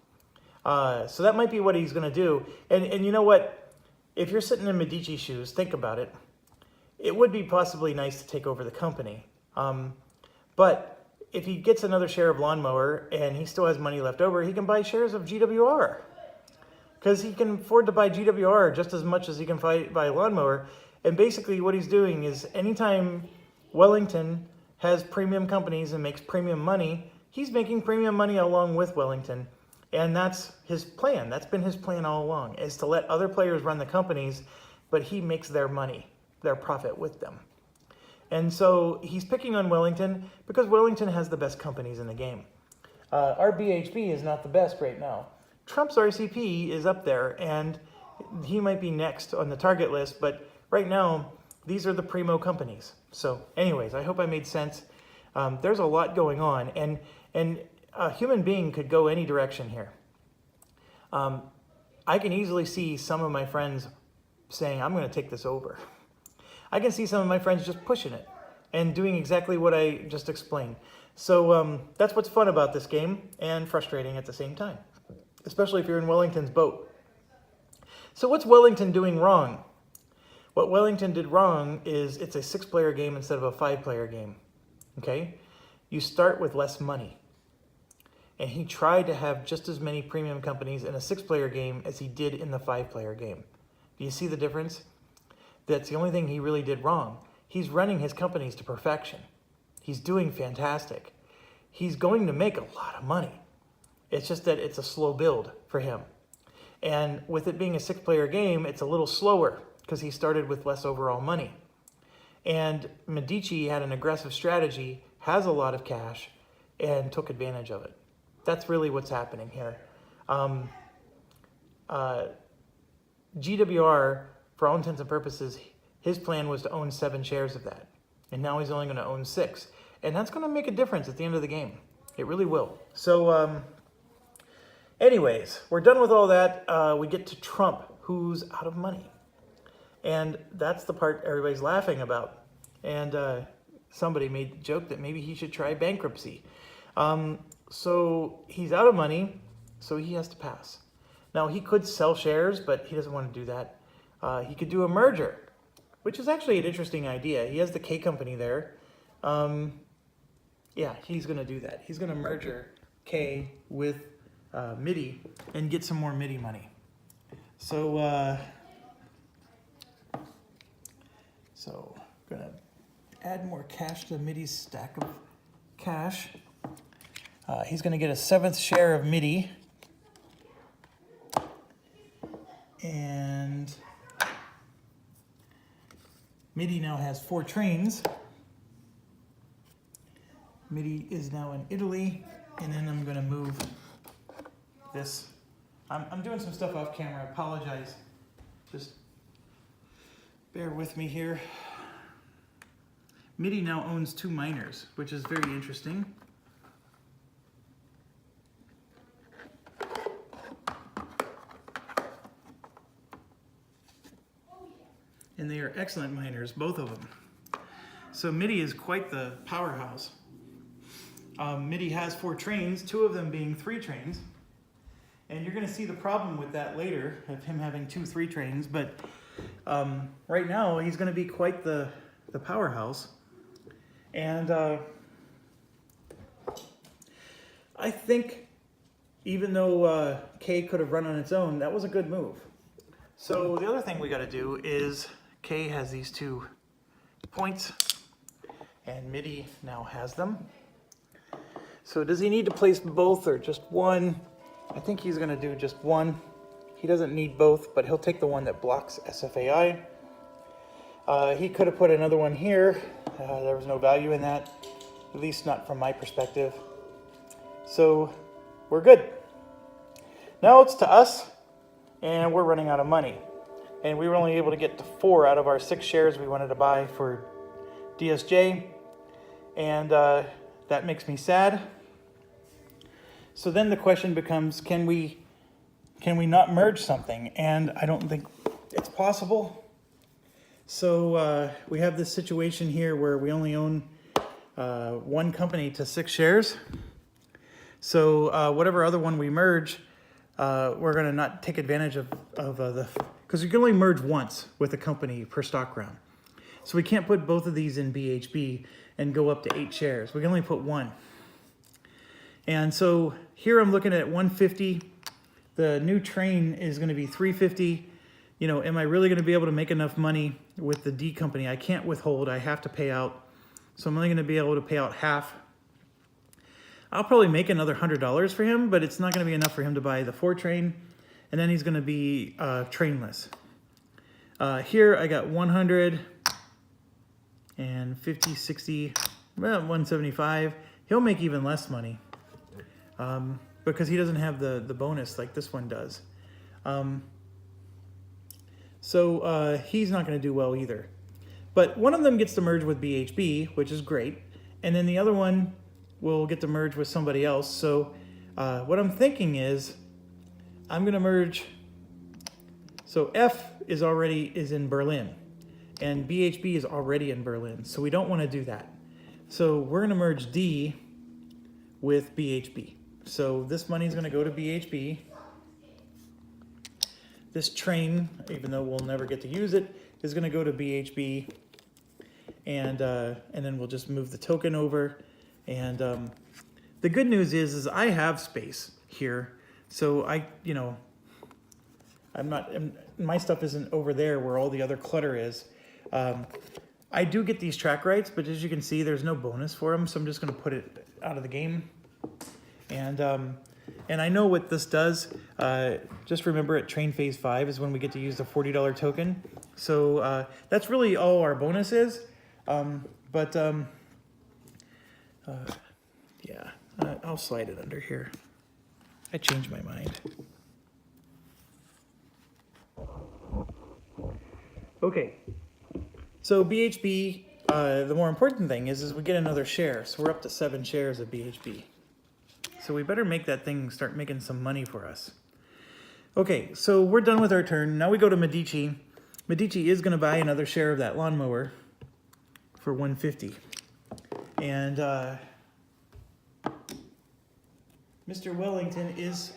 So that might be what he's going to do. And you know what? If you're sitting in Medici's shoes, think about it. It would be possibly nice to take over the company. But if he gets another share of Lawnmower and he still has money left over, he can buy shares of GWR. Because he can afford to buy GWR just as much as he can buy Lawnmower. And basically what he's doing is anytime Wellington has premium companies and makes premium money, he's making premium money along with Wellington. And that's his plan. That's been his plan all along, is to let other players run the companies, but he makes their money, their profit with them. And so he's picking on Wellington because Wellington has the best companies in the game. Our BHB is not the best right now. Trump's RCP is up there, and he might be next on the target list, but right now, these are the primo companies. So anyways, I hope I made sense. There's a lot going on, and a human being could go any direction here. I can easily see some of my friends saying, I'm going to take this over. I can see some of my friends just pushing it and doing exactly what I just explained. So that's what's fun about this game, and frustrating at the same time, especially if you're in Wellington's boat. So what's Wellington doing wrong? What Wellington did wrong is it's a 6-player game instead of a 5-player game, okay? You start with less money. And he tried to have just as many premium companies in a 6-player game as he did in the 5-player game. Do you see the difference? That's the only thing he really did wrong. He's running his companies to perfection. He's doing fantastic. He's going to make a lot of money. It's just that it's a slow build for him. And with it being a 6-player game, it's a little slower because he started with less overall money. And Medici had an aggressive strategy, has a lot of cash, and took advantage of it. That's really what's happening here. GWR, for all intents and purposes, his plan was to own 7 shares of that. And now he's only going to own 6. And that's going to make a difference at the end of the game. It really will. So, anyways, we're done with all that. We get to Trump, who's out of money. And that's the part everybody's laughing about. And somebody made the joke that maybe he should try bankruptcy. So he's out of money, so he has to pass. Now, he could sell shares, but he doesn't want to do that. He could do a merger, which is actually an interesting idea. He has the K company there. Yeah, he's going to do that. He's going to merger K with MIDI and get some more MIDI money. So, I'm going to add more cash to MIDI's stack of cash. He's going to get a 7th share of MIDI. And MIDI now has 4 trains. MIDI is now in Italy. And then I'm going to move this. I'm doing some stuff off camera. I apologize. Just bear with me here. MIDI now owns 2 miners, which is very interesting. And they are excellent miners, both of them. So MIDI is quite the powerhouse. MIDI has 4 trains, 2 of them being 3 trains. And you're going to see the problem with that later, of him having 2 3 trains. But right now, he's going to be quite the powerhouse. And I think even though K could have run on its own, that was a good move. So the other thing we got to do is K has these 2 points, and MIDI now has them. So does he need to place both or just one? I think he's going to do just one. He doesn't need both, but he'll take the one that blocks SFAI. He could have put another one here. There was no value in that, at least not from my perspective. So we're good. Now it's to us, and we're running out of money. And we were only able to get to 4 out of our 6 shares we wanted to buy for DSJ. And that makes me sad. So then the question becomes, can we not merge something? And I don't think it's possible. So we have this situation here where we only own 1 company to 6 shares. So whatever other one we merge, we're going to not take advantage of because you can only merge once with a company per stock round. So we can't put both of these in BHB and go up to 8 shares. We can only put 1. And so here I'm looking at 150. The new train is going to be 350. You know, am I really going to be able to make enough money with the D company? I can't withhold. I have to pay out. So I'm only going to be able to pay out half. I'll probably make another $100 for him, but it's not going to be enough for him to buy the 4 train. And then he's going to be trainless. Here I got 100 and 50, 60, well, 175. He'll make even less money because he doesn't have the bonus like this one does. So he's not going to do well either. But one of them gets to merge with BHB, which is great. And then the other one will get to merge with somebody else. So what I'm thinking is I'm going to merge. So F is in Berlin. And BHB is already in Berlin. So we don't want to do that. So we're going to merge D with BHB. So this money is going to go to BHB. This train, even though we'll never get to use it, is going to go to BHB. And then we'll just move the token over. And the good news is I have space here. So my stuff isn't over there where all the other clutter is. I do get these track rights, but as you can see, there's no bonus for them. So I'm just going to put it out of the game. And I know what this does. Just remember at Train Phase 5 is when we get to use the $40 token. So that's really all our bonus is. Yeah, I'll slide it under here. I changed my mind. Okay, so BHB, the more important thing is we get another share. So we're up to 7 shares of BHB. So we better make that thing start making some money for us. Okay, so we're done with our turn. Now we go to Medici. Medici is going to buy another share of that lawnmower for 150. And Mr. Wellington is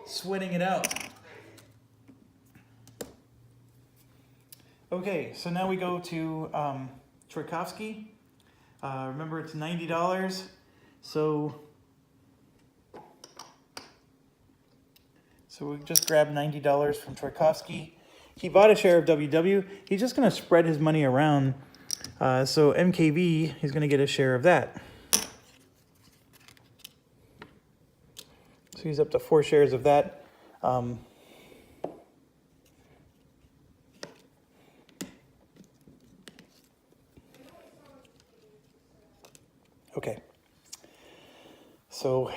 sweating it out. Okay, so now we go to Tchaikovsky. Remember, it's $90. So we just grabbed $90 from Tchaikovsky. He bought a share of WW. He's just going to spread his money around. So MKV, he's going to get a share of that. So he's up to 4 shares of that. Okay. So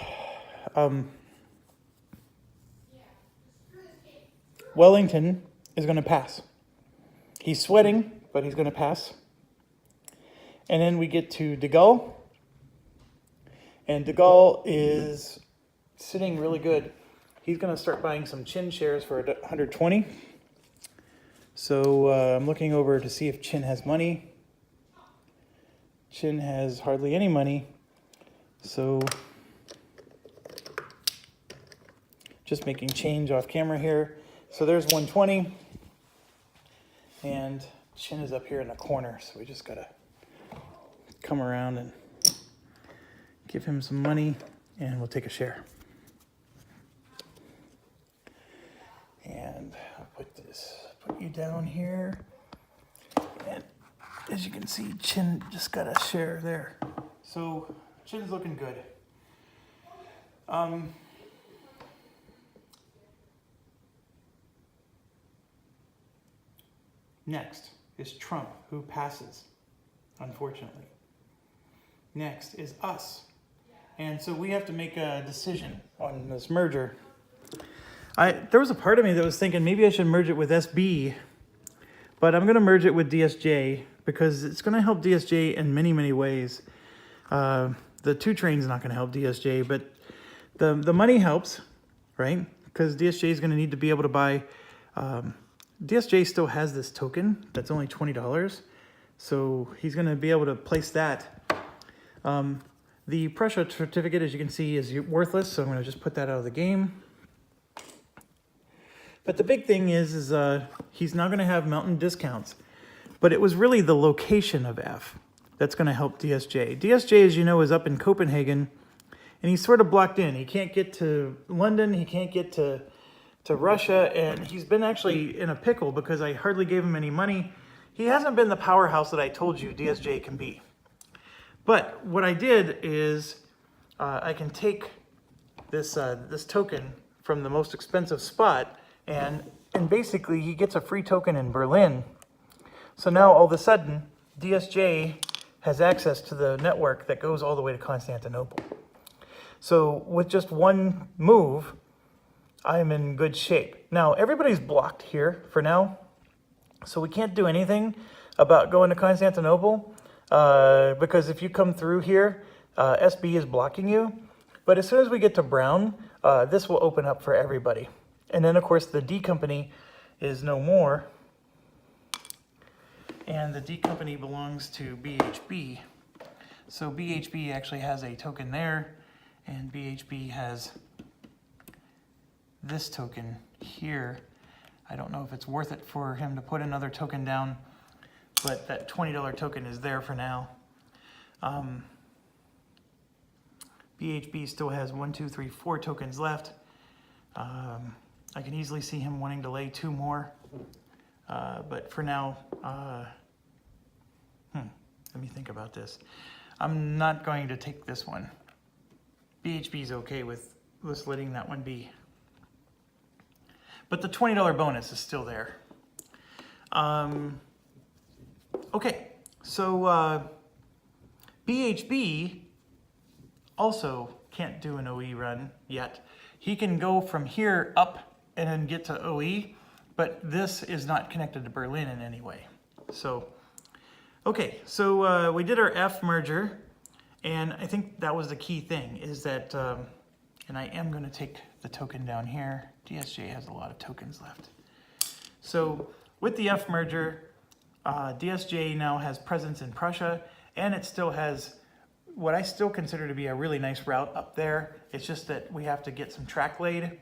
Wellington is going to pass. He's sweating, but he's going to pass. And then we get to De Gaulle. And De Gaulle is sitting really good. He's going to start buying some Chin shares for 120. So I'm looking over to see if Chin has money. Chin has hardly any money. So just making change off camera here. So there's 120. And Chin is up here in the corner. So we just got to come around and give him some money, and we'll take a share. And I'll put you down here. And as you can see, Chin just got a share there. So Chin's looking good. Next is Trump, who passes, unfortunately. Next is us. And so we have to make a decision on this merger. There was a part of me that was thinking maybe I should merge it with SB, but I'm going to merge it with DSJ because it's going to help DSJ in many, many ways. The 2 train's not going to help DSJ, but the money helps, right? Because DSJ is going to need to be able to buy... DSJ still has this token that's only $20, so he's going to be able to place that. The Prussia certificate, as you can see, is worthless, so I'm going to just put that out of the game. But the big thing is he's not going to have mountain discounts. But it was really the location of F that's going to help DSJ. DSJ, as you know, is up in Copenhagen, and he's sort of blocked in. He can't get to London, he can't get to Russia, and he's been actually in a pickle because I hardly gave him any money. He hasn't been the powerhouse that I told you DSJ can be. But what I did is I can take this token from the most expensive spot, and basically he gets a free token in Berlin. So now all of a sudden, DSJ has access to the network that goes all the way to Constantinople. So with just one move, I'm in good shape. Now, everybody's blocked here for now, so we can't do anything about going to Constantinople, because if you come through here, SB is blocking you. But as soon as we get to brown, this will open up for everybody. And then, of course, the D company is no more. And the D company belongs to BHB. So BHB actually has a token there, and BHB has this token here. I don't know if it's worth it for him to put another token down, but that $20 token is there for now. BHB still has 1, 2, 3, 4 tokens left. I can easily see him wanting to lay 2 more, but for now, let me think about this. I'm not going to take this one. BHB is okay with us letting that one be. But the $20 bonus is still there. Okay, so BHB also can't do an OE run yet. He can go from here up and then get to OE, but this is not connected to Berlin in any way. So, okay, so we did our F merger, and I think that was the key thing, is that, and I am gonna take the token down here. DSJ has a lot of tokens left. So with the F merger, DSJ now has presence in Prussia, and it still has what I still consider to be a really nice route up there. It's just that we have to get some track laid.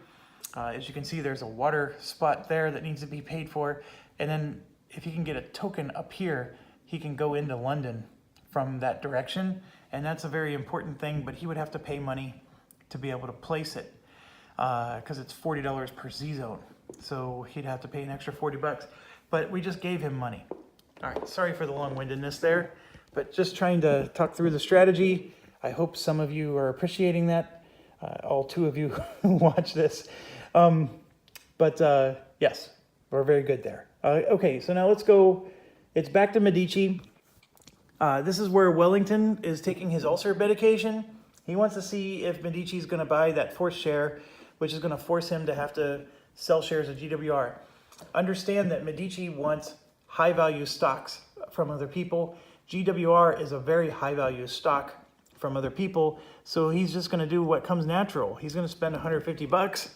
As you can see, there's a water spot there that needs to be paid for. And then if he can get a token up here, he can go into London from that direction. And that's a very important thing, but he would have to pay money to be able to place it, because it's $40 per Z-zone. So he'd have to pay an extra 40 bucks, but we just gave him money. All right, sorry for the long-windedness there, but just trying to talk through the strategy. I hope some of you are appreciating that. All 2 of you who watch this. Yes, we're very good there. Okay, so now let's go. It's back to Medici. This is where Wellington is taking his ulcer medication. He wants to see if Medici is going to buy that forced share, which is going to force him to have to sell shares of GWR. Understand that Medici wants high-value stocks from other people. GWR is a very high-value stock from other people, so he's just going to do what comes natural. He's going to spend 150 bucks,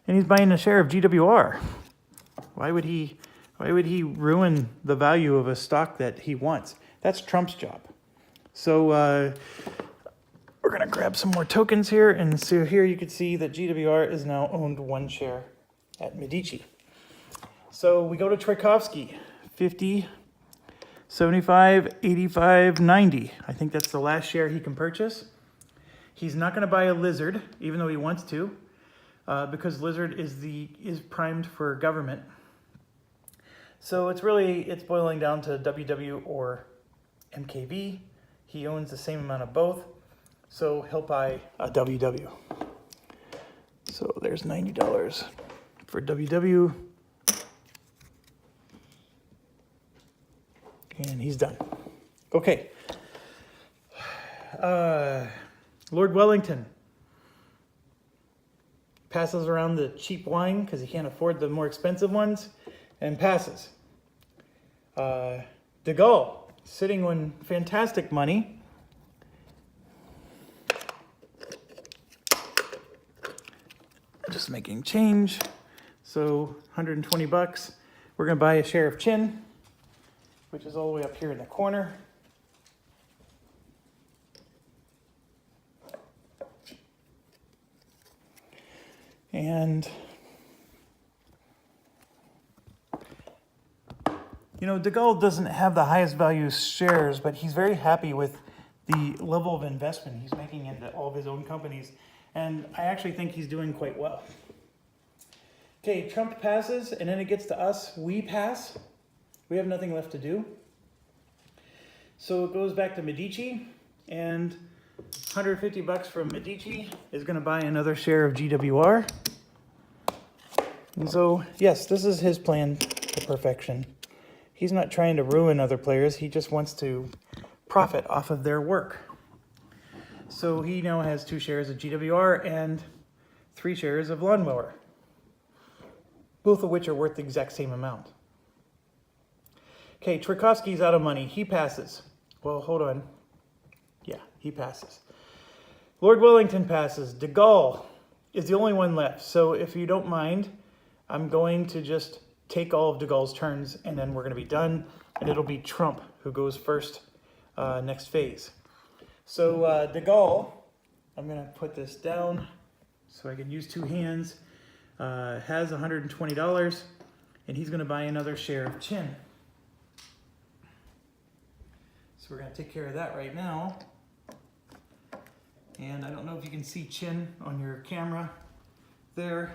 and he's buying a share of GWR. Why would he ruin the value of a stock that he wants? That's Trump's job. So we're going to grab some more tokens here, and so here you can see that GWR is now owned 1 share at Medici. So we go to Tchaikovsky, 50, 75, 85, 90. I think that's the last share he can purchase. He's not going to buy a Lizard, even though he wants to, because Lizard is primed for government. So it's boiling down to WW or MKV. He owns the same amount of both, so he'll buy a WW. So there's $90 for WW. And he's done. Okay. Lord Wellington passes around the cheap wine because he can't afford the more expensive ones, and passes. De Gaulle, sitting on fantastic money. Just making change. So 120 bucks. We're going to buy a share of Chin, which is all the way up here in the corner. And, you know, De Gaulle doesn't have the highest value shares, but he's very happy with the level of investment he's making into all of his own companies. And I actually think he's doing quite well. Okay, Trump passes, and then it gets to us. We pass. We have nothing left to do. So it goes back to Medici, and $150 from Medici is going to buy another share of GWR. And so, yes, this is his plan to perfection. He's not trying to ruin other players. He just wants to profit off of their work. So he now has 2 shares of GWR and 3 shares of Lawnmower, both of which are worth the exact same amount. Okay, Tchaikovsky's out of money. He passes. Well, hold on. Yeah, he passes. Lord Wellington passes. De Gaulle is the only one left. So if you don't mind, I'm going to just take all of de Gaulle's turns, and then we're going to be done. And it'll be Trump who goes first next phase. So de Gaulle, I'm going to put this down so I can use 2 hands, has $120, and he's going to buy another share of Chin. So we're going to take care of that right now. And I don't know if you can see Chin on your camera there,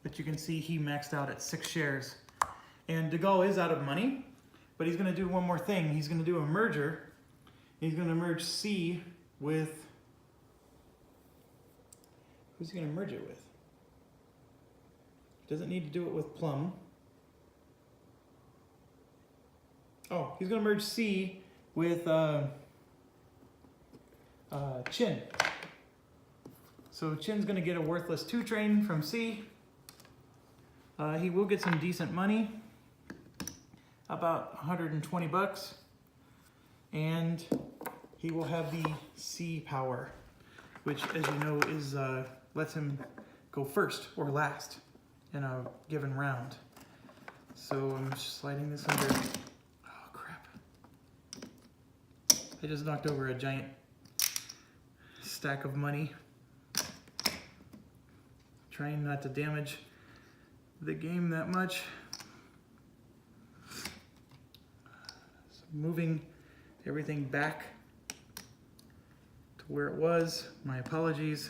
but you can see he maxed out at 6 shares. And de Gaulle is out of money, but he's going to do one more thing. He's going to do a merger. He's going to merge C with, who's he going to merge it with? Doesn't need to do it with Plum. Oh, he's going to merge C with Chin. So Chin's going to get a worthless 2 train from C. He will get some decent money, about $120, and he will have the C power, which, as you know, is lets him go first or last in a given round. So I'm just sliding this under. Oh crap! I just knocked over a giant stack of money. Trying not to damage the game that much. So moving everything back to where it was. My apologies.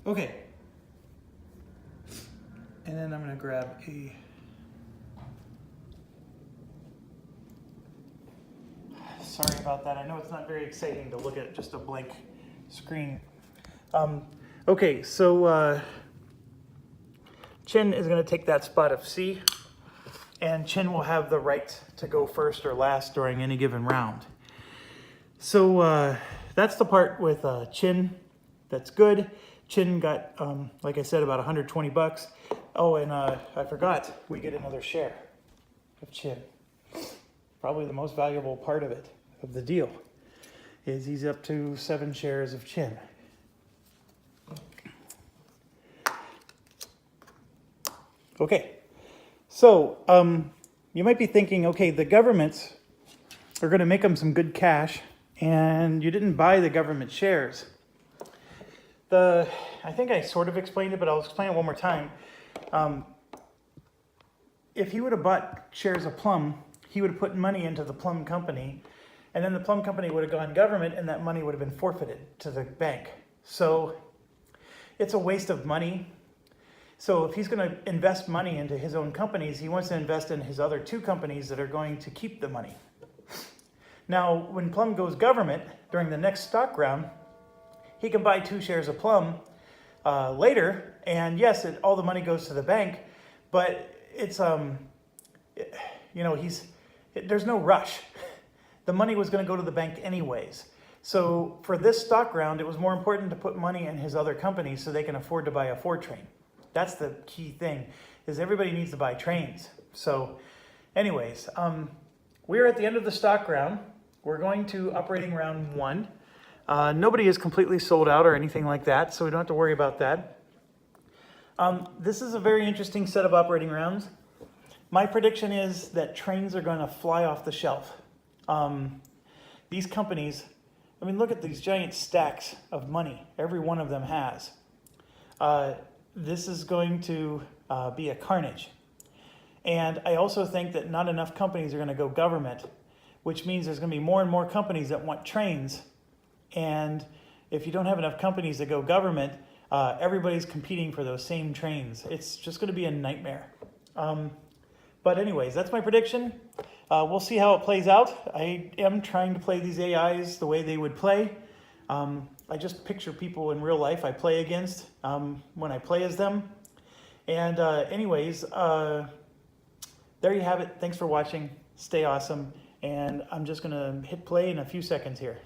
Okay. And then I'm going to grab a sorry about that. I know it's not very exciting to look at just a blank screen. Okay, so Chin is going to take that spot of C, and Chin will have the right to go first or last during any given round. So that's the part with Chin that's good. Chin got, like I said, about $120. Oh, and I forgot, we get another share of Chin. Probably the most valuable part of it, of the deal, is he's up to 7 shares of Chin. Okay, so you might be thinking, okay, the governments are going to make them some good cash, and you didn't buy the government shares. I think I sort of explained it, but I'll explain it one more time. If he would have bought shares of Plum, he would have put money into the Plum company, and then the Plum company would have gone government, and that money would have been forfeited to the bank. So it's a waste of money. So if he's going to invest money into his own companies, he wants to invest in his other 2 companies that are going to keep the money. Now, when Plum goes government during the next stock round, he can buy 2 shares of Plum later, and yes, all the money goes to the bank, but it's there's no rush. The money was going to go to the bank anyways. So for this stock round, it was more important to put money in his other companies so they can afford to buy a 4 train. That's the key thing, is everybody needs to buy trains. So anyways, we're at the end of the stock round. We're going to operating round 1. Nobody is completely sold out or anything like that, so we don't have to worry about that. This is a very interesting set of operating rounds. My prediction is that trains are going to fly off the shelf. These companies, I mean, look at these giant stacks of money every one of them has. this is going to be a carnage. And I also think that not enough companies are going to go government, which means there's going to be more and more companies that want trains. And if you don't have enough companies that go government, everybody's competing for those same trains. It's just going to be a nightmare. But anyways, that's my prediction. We'll see how it plays out. I am trying to play these AIs the way they would play. I just picture people in real life I play against when I play as them. And anyways, there you have it. Thanks for watching. Stay awesome. And I'm just going to hit play in a few seconds here.